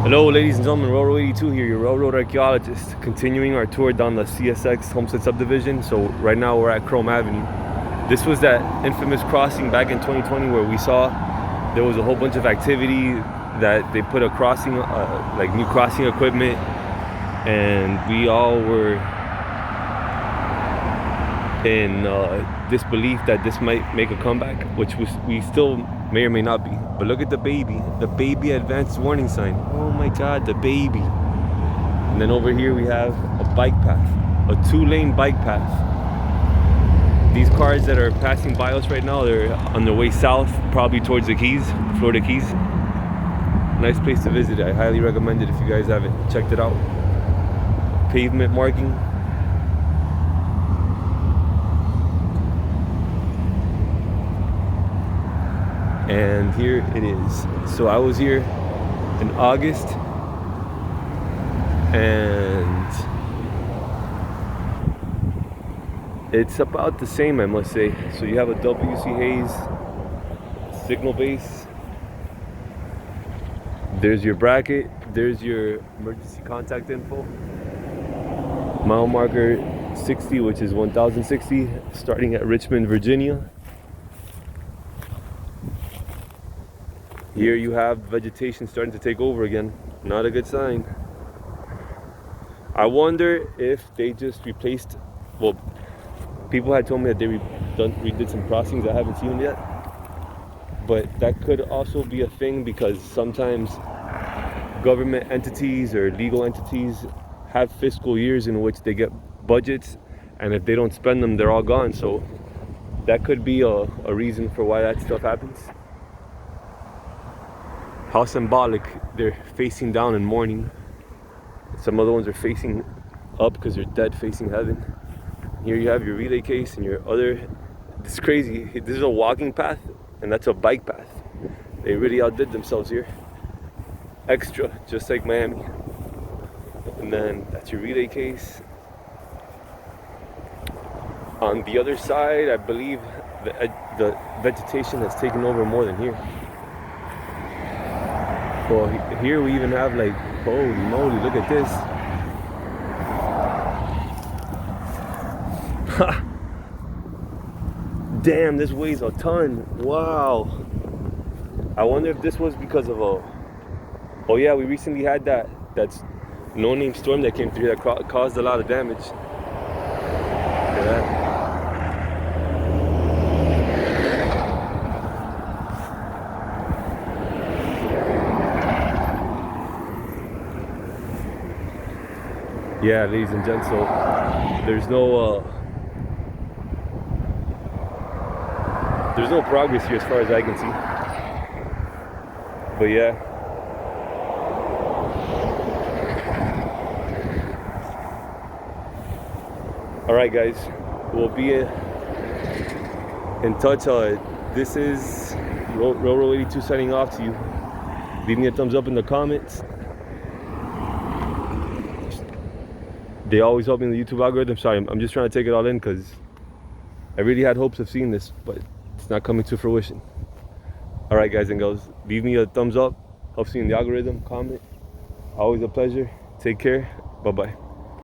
Hello ladies and gentlemen, Railroad 82 here, your railroad archaeologist, continuing our tour down the CSX Homestead Subdivision. So right now we're at Chrome Avenue. This was that infamous crossing back in 2020 where we saw there was a whole bunch of activity that they put a crossing, like new crossing equipment, and we all were in disbelief that this might make a comeback, which we still may or may not be. But look at the baby advanced warning sign. Oh my god, the baby. And then over here we have a bike path, a 2-lane bike path. These cars that are passing by us right now, they're on their way south, probably towards the Keys, Florida Keys. Nice place to visit. I highly recommend it if you guys haven't checked it out. Pavement marking. And here it is. So I was here in August, and it's about the same, I must say. So you have a W.C. Hayes signal base. There's your bracket. There's your emergency contact info. Mile marker 60, which is 1060, starting at Richmond, Virginia. Here you have vegetation starting to take over again. Not a good sign. I wonder if they just replaced, well, people had told me that they redid some crossings. I haven't seen them yet. But that could also be a thing, because sometimes government entities or legal entities have fiscal years in which they get budgets, and if they don't spend them, they're all gone. So that could be a reason for why that stuff happens. How symbolic, they're facing down in mourning. Some other ones are facing up because they're dead, facing heaven. Here you have your relay case and your other, it's crazy. This is a walking path and that's a bike path. They really outdid themselves here. Extra, just like Miami. And then that's your relay case. On the other side, I believe the vegetation has taken over more than here. Well, here we even have, like, holy moly, look at this. Damn, this weighs a ton. Wow. I wonder if this was because of oh yeah, we recently had that's no-name storm that came through that caused a lot of damage. Look at that. Yeah, ladies and gents, so there's no progress here as far as I can see. But yeah. Alright guys, we'll be in touch. This is Railroad 82 signing off to you. Leave me a thumbs up in the comments. They always help me in the YouTube algorithm. Sorry, I'm just trying to take it all in because I really had hopes of seeing this, but it's not coming to fruition. All right, guys and girls, leave me a thumbs up. Helps me in the algorithm, comment. Always a pleasure. Take care. Bye-bye.